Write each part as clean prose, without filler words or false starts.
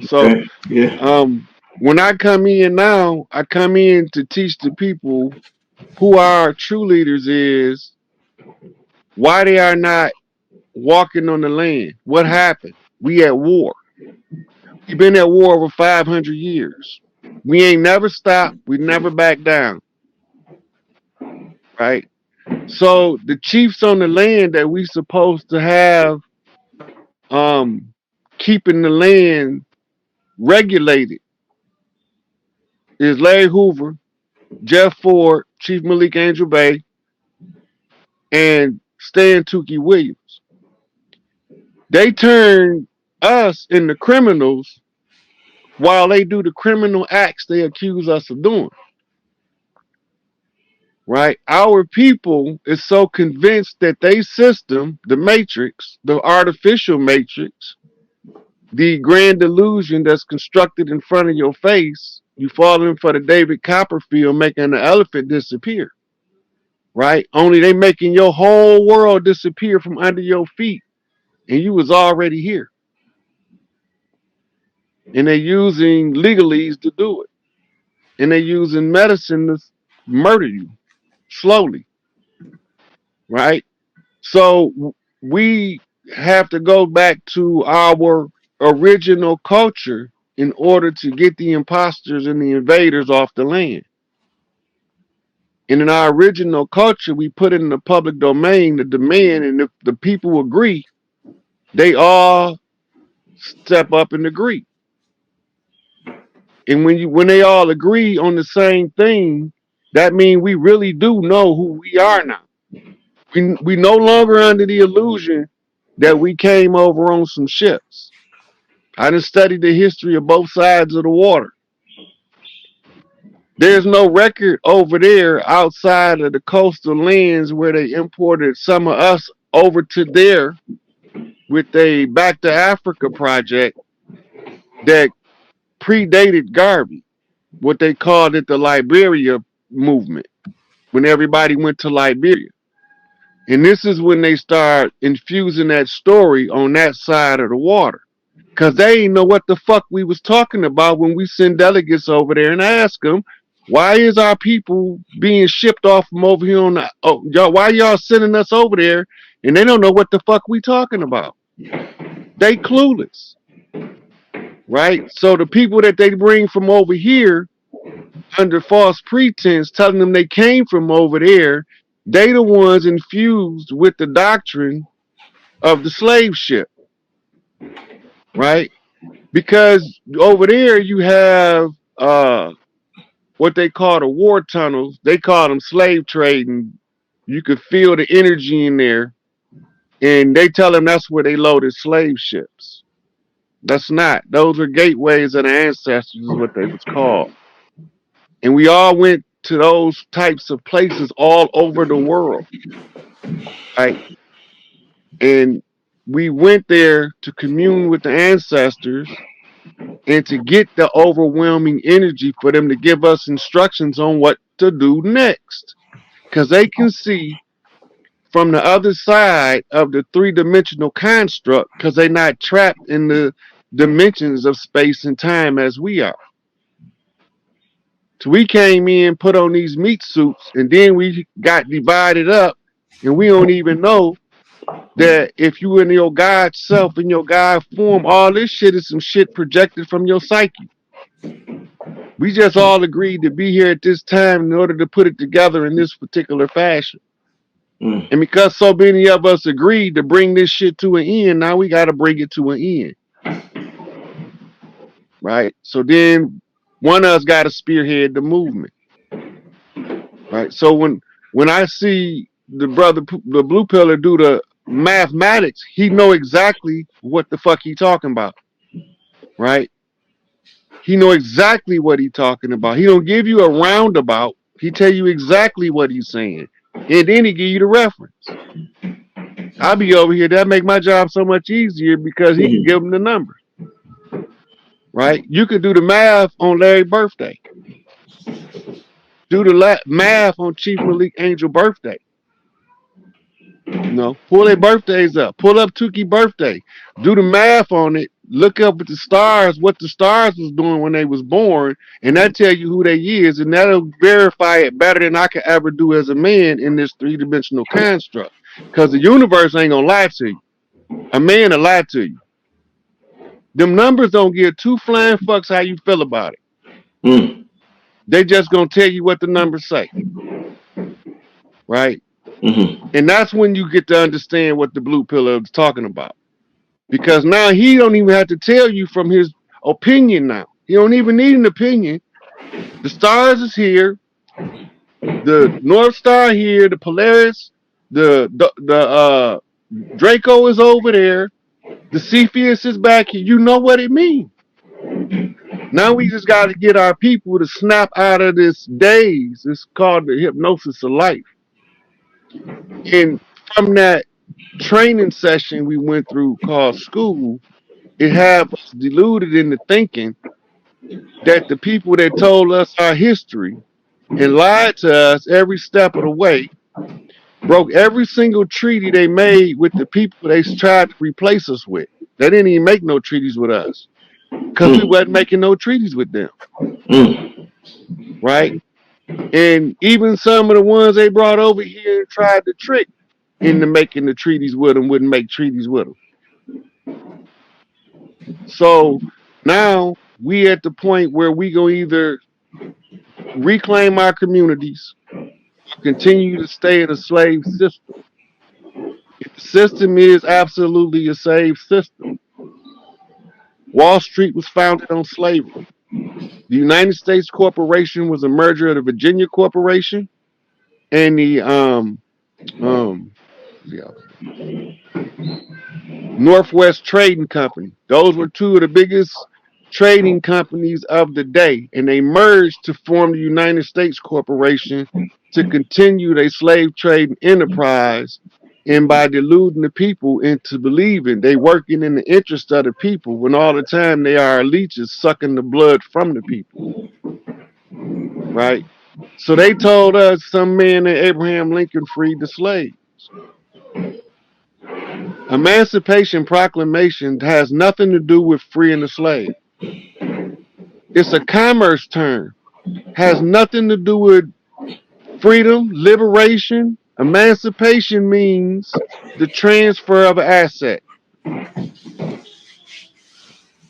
So Okay. Yeah. when I come in now, I come in to teach the people who our true leaders is, why they are not walking on the land. What happened? We at war. We've been at war over 500 years. We ain't never stopped. We never back down, right? So the chiefs on the land that we supposed to have keeping the land regulated is Larry Hoover, Jeff Ford, Chief Malik Angel Bay, and Stan Tukey Williams. They turn us into criminals while they do the criminal acts they accuse us of doing. Right? Our people is so convinced that they system, the matrix, the artificial matrix, the grand illusion that's constructed in front of your face, you falling for the David Copperfield making the elephant disappear. Right? Only they making your whole world disappear from under your feet, and you was already here. And they're using legalese to do it. And they're using medicine to murder you slowly. Right? So we have to go back to our original culture in order to get the imposters and the invaders off the land. And in our original culture, we put it in the public domain, the demand, and if the people agree, they all step up and agree. And when they all agree on the same thing, that means we really do know who we are now. We no longer under the illusion that we came over on some ships. I done studied the history of both sides of the water. There's no record over there outside of the coastal lands where they imported some of us over to there with a Back to Africa project that predated Garvey, what they called it the Liberia movement, when everybody went to Liberia. And this is when they start infusing that story on that side of the water. Because they ain't know what the fuck we was talking about when we send delegates over there and ask them, why is our people being shipped off from over here on the, y'all, why y'all sending us over there? And they don't know what the fuck we talking about. They clueless, right? So the people that they bring from over here under false pretense, telling them they came from over there, they the ones infused with the doctrine of the slave ship, right? Because over there you have what they call the war tunnels. They call them slave trading. You could feel the energy in there, and they tell them that's where they loaded slave ships. That's not. Those are gateways of the ancestors, is what they was called. And we all went to those types of places all over the world, right? And we went there to commune with the ancestors and to get the overwhelming energy for them to give us instructions on what to do next. Because they can see from the other side of the three-dimensional construct, because they're not trapped in the dimensions of space and time as we are. So we came in, put on these meat suits, and then we got divided up, and we don't even know that if you in your God self, in your God form, all this shit is some shit projected from your psyche. We just all agreed to be here at this time in order to put it together in this particular fashion. Mm. And because so many of us agreed to bring this shit to an end, now we got to bring it to an end. Right? So then one of us got to spearhead the movement. Right? So when I see the brother, the blue pillar do the mathematics, he know exactly what the fuck he talking about. Right? He know exactly what he talking about. He don't give you a roundabout. He tell you exactly what he's saying. And then he give you the reference. I'll be over here. That make my job so much easier because he can give them the number. Right? You could do the math on Larry's birthday. Do the math on Chief Malik Angel birthday. You know, pull their birthdays up. Pull up Tukey birthday. Do the math on it look up at the stars, what the stars was doing when they was born, and that tell you who they is, and that'll verify it better than I could ever do as a man in this three-dimensional construct. Because the universe ain't gonna lie to you. A man will lie to you. Them numbers don't give two flying fucks how you feel about it. Mm. They just gonna tell you what the numbers say, right? Mm-hmm. And that's when you get to understand what the blue pill is talking about. Because now he don't even have to tell you from his opinion now. He don't even need an opinion. The stars is here, the North Star here, the Polaris, the Draco is over there, the Cepheus is back here. You know what it means. Now we just got to get our people to snap out of this daze. It's called the hypnosis of life. And from that training session we went through called school, it had us deluded into thinking that the people that told us our history and lied to us every step of the way broke every single treaty they made with the people they tried to replace us with. They didn't even make no treaties with us because we Mm. wasn't making no treaties with them, Mm. right? And even some of the ones they brought over here and tried to trick into making the treaties with them wouldn't make treaties with them. So now we at the point where we gonna either reclaim our communities or continue to stay in a slave system. If the system is absolutely a slave system, Wall Street was founded on slavery. The United States Corporation was a merger of the Virginia Corporation and the um yeah, Northwest Trading Company. Those were two of the biggest trading companies of the day, and they merged to form the United States Corporation to continue their slave trading enterprise. And by deluding the people into believing they working in the interest of the people, when all the time they are leeches sucking the blood from the people, right? So they told us some man named Abraham Lincoln freed the slave. Emancipation Proclamation has nothing to do with freeing the slave. It's a commerce term. Has nothing to do with freedom, liberation. Emancipation means the transfer of an asset.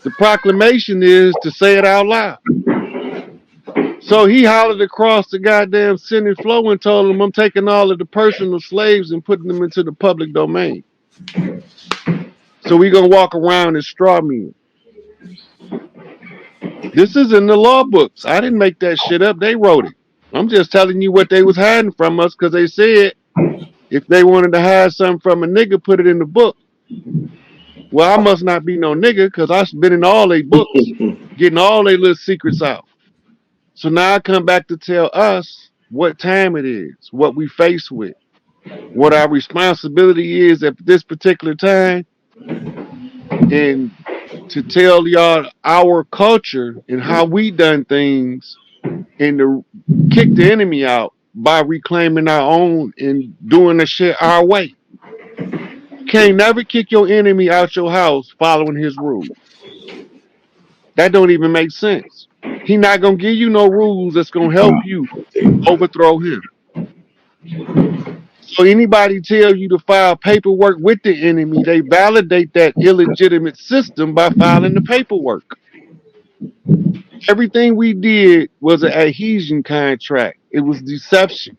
The proclamation is to say it out loud. So he hollered across the goddamn Senate floor and told them, I'm taking all of the personal slaves and putting them into the public domain. So we gonna walk around as straw men. This is in the law books. I didn't make that shit up. They wrote it. I'm just telling you what they was hiding from us because they said if they wanted to hide something from a nigga, put it in the book. Well, I must not be no nigga because I've been in all they books, getting all their little secrets out. So now I come back to tell us what time it is, what we face with, what our responsibility is at this particular time, and to tell y'all our culture and how we done things and to kick the enemy out by reclaiming our own and doing the shit our way. You can't never kick your enemy out your house following his rules. That don't even make sense. He not gonna give you no rules that's gonna help you overthrow him. So anybody tell you to file paperwork with the enemy, they validate that illegitimate system by filing the paperwork. Everything we did was an adhesion contract. It was deception.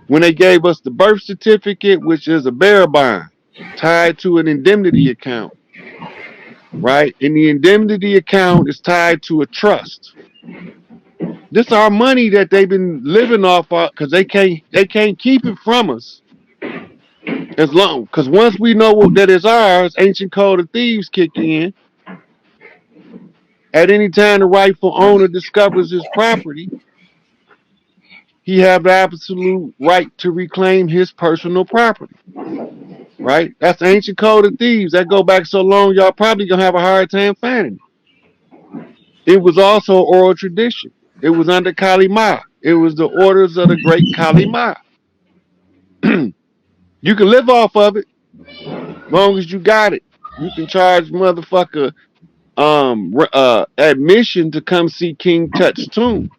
When they gave us the birth certificate, which is a bearer bond tied to an indemnity account, right? And the indemnity account is tied to a trust. This is our money that they've been living off of because they can't keep it from us as long because once we know that it's ours, ancient code of thieves kick in. At any time the rightful owner discovers his property, he have the absolute right to reclaim his personal property. Right? That's ancient code of thieves. That go back so long, y'all probably gonna have a hard time finding it. It was also oral tradition. It was under Kali Ma. It was the orders of the great Kali Ma. You can live off of it, long as you got it. You can charge motherfucker admission to come see King Tut's tomb.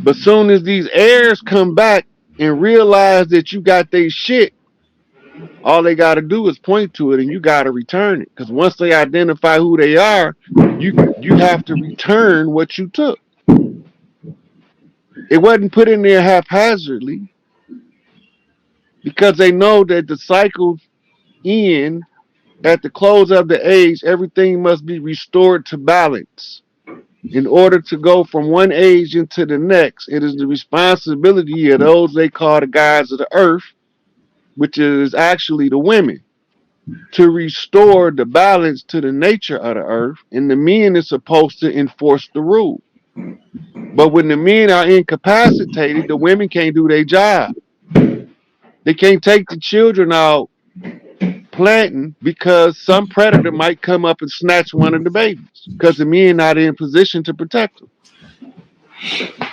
But soon as these heirs come back and realize that you got their shit, all they got to do is point to it, and you got to return it. Because once they identify who they are, you have to return what you took. It wasn't put in there haphazardly because they know that the cycles end at the close of the age. Everything must be restored to balance. In order to go from one age into the next, it is the responsibility of those they call the gods of the earth, which is actually the women, to restore the balance to the nature of the earth, and the men is supposed to enforce the rule. But when the men are incapacitated, the women can't do their job. They can't take the children out planting because some predator might come up and snatch one of the babies because the men not in position to protect them.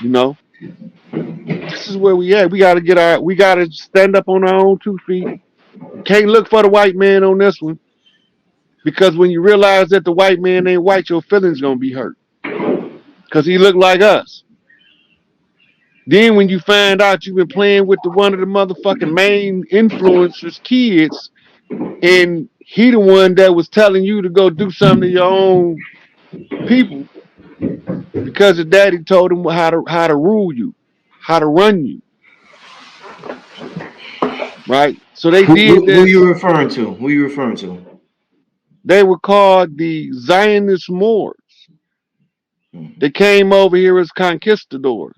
You know, this is where we at. We gotta stand up on our own 2 feet. Can't look for the white man on this one because when you realize that the white man ain't white, your feelings gonna be hurt because he look like us. Then when you find out you've been playing with one of the motherfucking main influencers' kids, and he the one that was telling you to go do something to your own people because his daddy told him how to rule you, how to run you, right? So they did Who you this. referring to? Who you referring to? They were called the Zionist Moors. They came over here as conquistadors,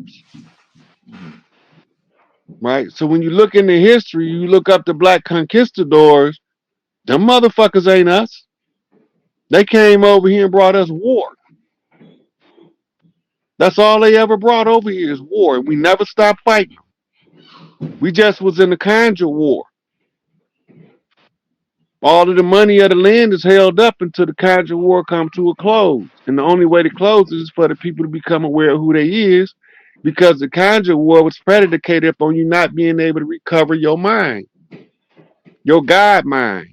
right? So when you look into history, you look up the black conquistadors, them motherfuckers ain't us. They came over here and brought us war. That's all they ever brought over here is war. And we never stopped fighting. We just was in the conjure war. All of the money of the land is held up until the conjure war come to a close. And the only way to close it is for the people to become aware of who they is, because the conjure war was predicated upon you not being able to recover your mind, your God mind,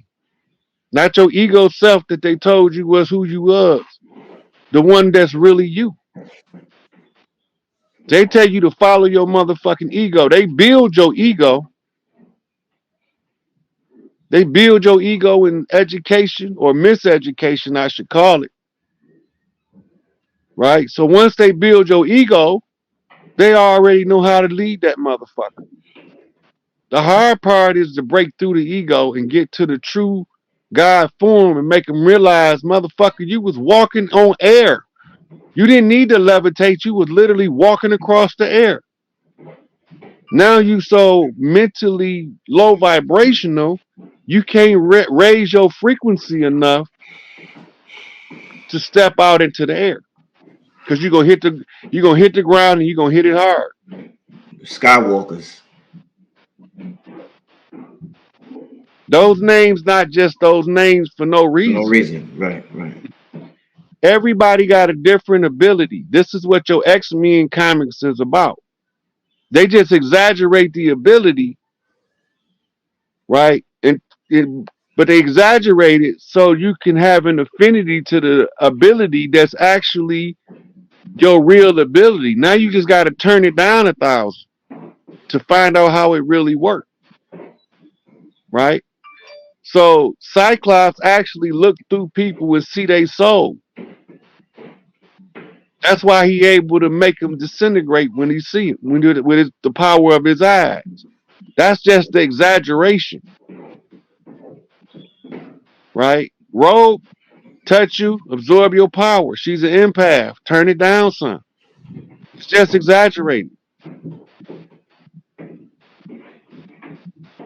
not your ego self that they told you was who you was, the one that's really you. They tell you to follow your motherfucking ego. They build your ego. They build your ego in education or miseducation, I should call it. Right? So once they build your ego, they already know how to lead that motherfucker. The hard part is to break through the ego and get to the true God form and make them realize, motherfucker, you was walking on air. You didn't need to levitate. You was literally walking across the air. Now you so mentally low vibrational, you can't raise your frequency enough to step out into the air because you're gonna hit the ground and you're gonna hit it hard. Skywalkers. Those names not just those names for no For no reason. reason. Right, right. Everybody got a different ability. This is what your X-Men comics is about. They just exaggerate the ability, right? But they exaggerate it so you can have an affinity to the ability that's actually your real ability. Now you just got to turn it down 1,000 to find out how it really works, right? So Cyclops actually looked through people and see their soul. That's why he able to make them disintegrate when he see it, with the power of his eyes. That's just the exaggeration, right? Rogue, touch you, absorb your power. She's an empath. Turn it down some. It's just exaggerating,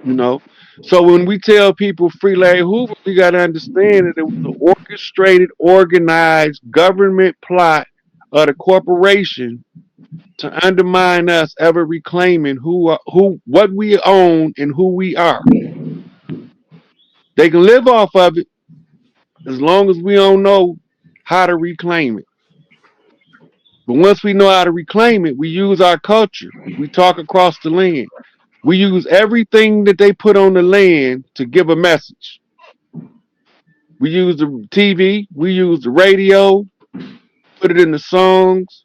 you know. So when we tell people free Larry Hoover, we got to understand that it was an orchestrated, organized government plot of the corporation to undermine us ever reclaiming what we own and who we are. They can live off of it as long as we don't know how to reclaim it. But once we know how to reclaim it, we use our culture. We talk across the land. We use everything that they put on the land to give a message. We use the TV, we use the radio, put it in the songs.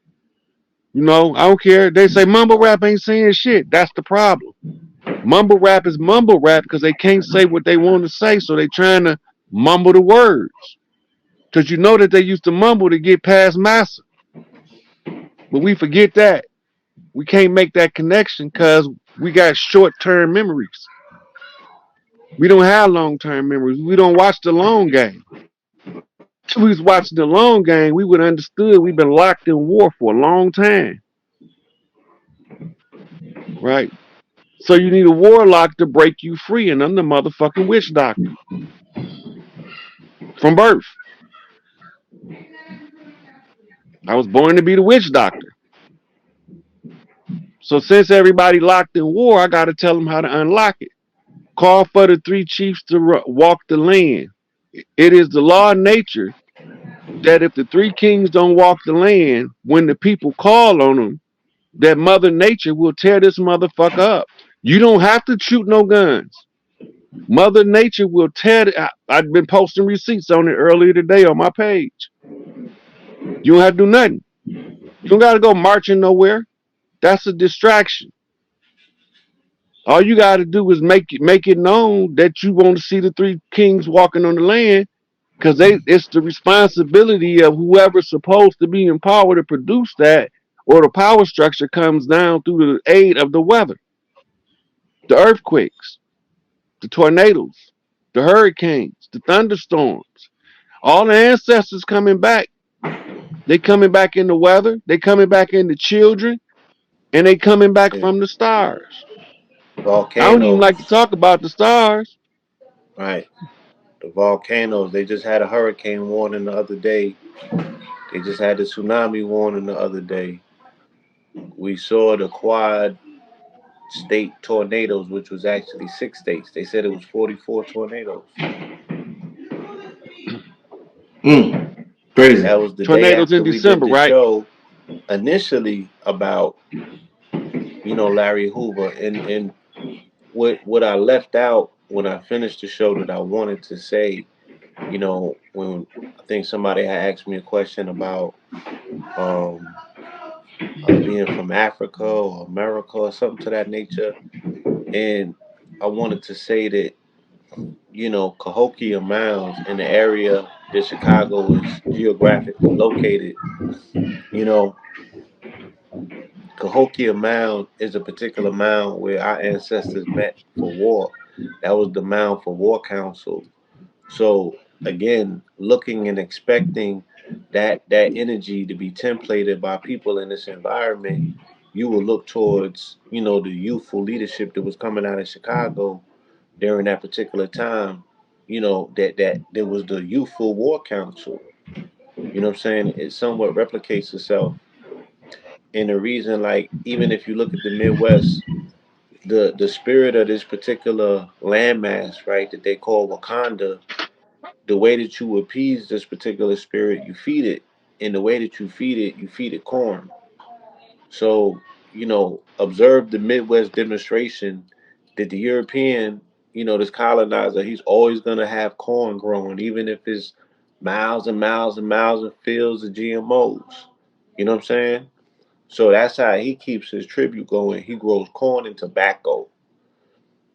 You know, I don't care. They say mumble rap ain't saying shit. That's the problem. Mumble rap is mumble rap because they can't say what they want to say, so they trying to mumble the words. Because you know that they used to mumble to get past massa. But we forget that. We can't make that connection because we got short-term memories. We don't have long-term memories. We don't watch the long game. If we was watching the long game, we would have understood we've been locked in war for a long time, right? So you need a warlock to break you free, and I'm the motherfucking witch doctor from birth. I was born to be the witch doctor. So since everybody locked in war, I got to tell them how to unlock it. Call for the three chiefs to walk the land. It is the law of nature that if the three kings don't walk the land, when the people call on them, that Mother Nature will tear this motherfucker up. You don't have to shoot no guns. Mother Nature will tear it. I've been posting receipts on it earlier today on my page. You don't have to do nothing. You don't got to go marching nowhere. That's a distraction. All you got to do is make it known that you want to see the three kings walking on the land, because it's the responsibility of whoever's supposed to be in power to produce that, or the power structure comes down through the aid of the weather, the earthquakes, the tornadoes, the hurricanes, the thunderstorms. All the ancestors coming back. They coming back in the weather. They coming back in the children, and they coming back Yeah. from the stars. I don't even like to Volcanoes, talk about the stars. right? The volcanoes. They just had a hurricane warning the other day. They just had the tsunami warning the other day. We saw the quad state tornadoes, which was actually 6 states. They said it was 44 tornadoes. Crazy. That was the day Tornadoes in after we did December, the right? show initially about Larry Hoover, and what I left out when I finished the show that I wanted to say, when I think somebody had asked me a question about um being from Africa or America or something to that nature, and I wanted to say that Cahokia Mounds in the area that Chicago is geographically located, you know, Cahokia Mound is a particular mound where our ancestors met for war. That was the mound for war council. So again, looking and expecting that energy to be templated by people in this environment, you will look towards, the youthful leadership that was coming out of Chicago during that particular time. That there was the youthful war council. You know what I'm saying? It somewhat replicates itself. And the reason, like, even if you look at the Midwest, the spirit of this particular landmass, right, that they call Wakanda, the way that you appease this particular spirit, you feed it. And the way that you feed it corn. So, observe the Midwest demonstration that the European, this colonizer, he's always going to have corn growing, even if it's miles and miles and miles of fields of GMOs. You know what I'm saying? So that's how he keeps his tribute going. He grows corn and tobacco.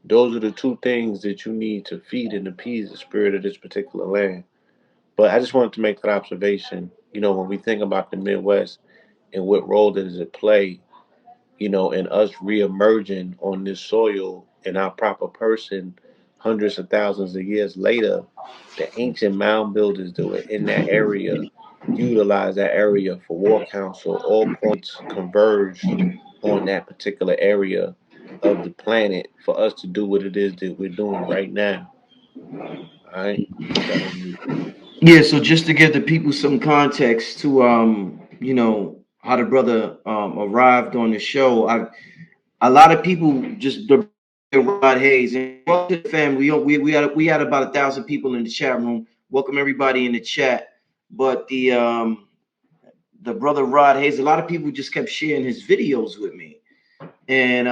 Those are the two things that you need to feed and appease the spirit of this particular land. But I just wanted to make that observation. When we think about the Midwest and what role does it play, in us reemerging on this soil in our proper person hundreds of thousands of years later, the ancient mound builders that were in that area utilized that area for war council. All points converged on that particular area of the planet for us to do what it is that we're doing right now. All right, put that on mute. Yeah, so just to give the people some context to how the brother arrived on the show, a lot of people just the Rod Hayes and welcome to the family. We had about 1,000 people in the chat room. Welcome everybody in the chat. But the brother Rod Hayes, a lot of people just kept sharing his videos with me. And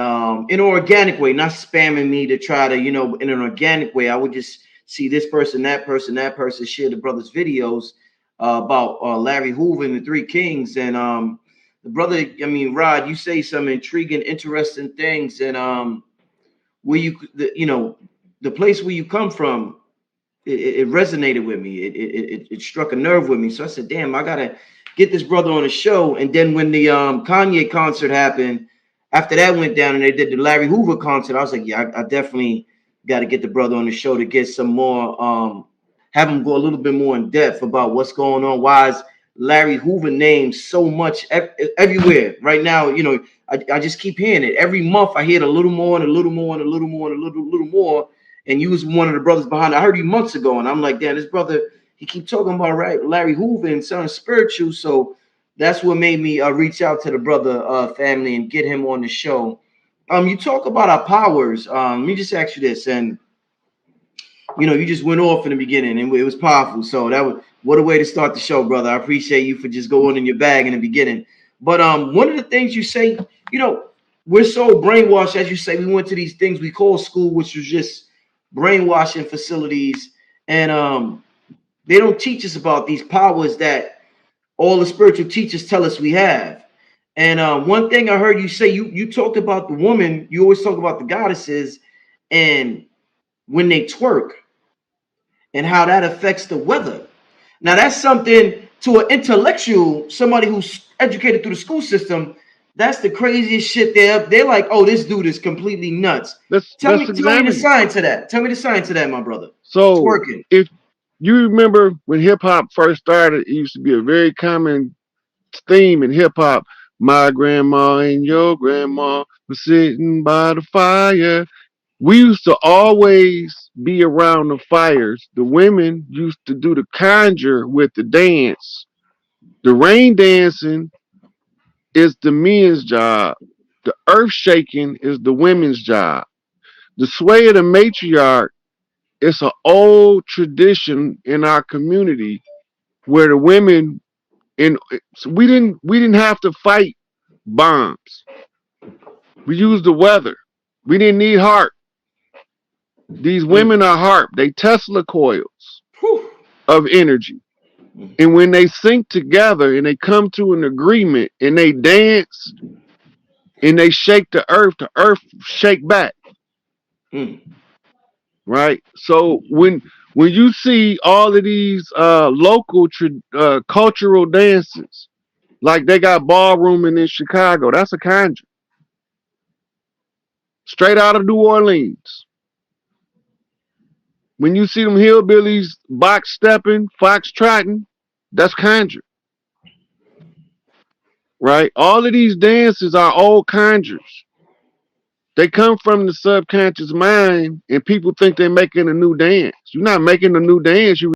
in an organic way, not spamming me to try to, in an organic way, I would just see this person, that person share the brother's videos about Larry Hoover and the Three Kings. And the brother, I mean, Rod, you say some intriguing, interesting things. And where you know, the place where you come from, it resonated with me. It struck a nerve with me. So I said, damn, I gotta get this brother on the show. And then when the Kanye concert happened, after that went down and they did the Larry Hoover concert, I was like, yeah, I definitely got to get the brother on the show to get some more, have him go a little bit more in depth about what's going on. Why is Larry Hoover named so much everywhere right now? You know, I just keep hearing it every month. I hear it a little more and a little more and a little more and a little more. And you was one of the brothers behind it. I heard you months ago, and I'm like, damn, this brother, he keep talking about Larry Hoover and something spiritual. So that's what made me reach out to the brother family and get him on the show. You talk about our powers. Let me just ask you this, and you know, you just went off in the beginning, and it was powerful. So that was what a way to start the show, brother. I appreciate you for just going in your bag in the beginning. But one of the things you say, you know, we're so brainwashed, as you say. We went to these things we call school, which was just brainwashing facilities, and they don't teach us about these powers that all the spiritual teachers tell us we have. And one thing I heard you say, you talked about the woman. You always talk about the goddesses, and when they twerk, and how that affects the weather. Now that's something to an intellectual, somebody who's educated through the school system. That's the craziest shit. They're like, oh, this dude is completely nuts. Tell me the science of that. Tell me the science of that, my brother. So Twerking. if you remember when hip hop first started, it used to be a very common theme in hip hop. My grandma and your grandma were sitting by the fire. We used to always be around the fires. The women used to do the conjure with the dance. The rain dancing is the men's job. The earth shaking is the women's job. The sway of the matriarch, it's an old tradition in our community where the women in so we didn't have to fight bombs. We used the weather. We didn't need heart. These women are HARP. They Tesla coils of energy. And when they sync together and they come to an agreement and they dance and they shake the earth shake back. Right? So when you see all of these local cultural dances, like they got ballrooming in Chicago, that's a conjure. Straight out of New Orleans. When you see them hillbillies box stepping, fox trotting, that's conjure. Right? All of these dances are old conjures. They come from the subconscious mind, and people think they're making a new dance. You're not making a new dance. You're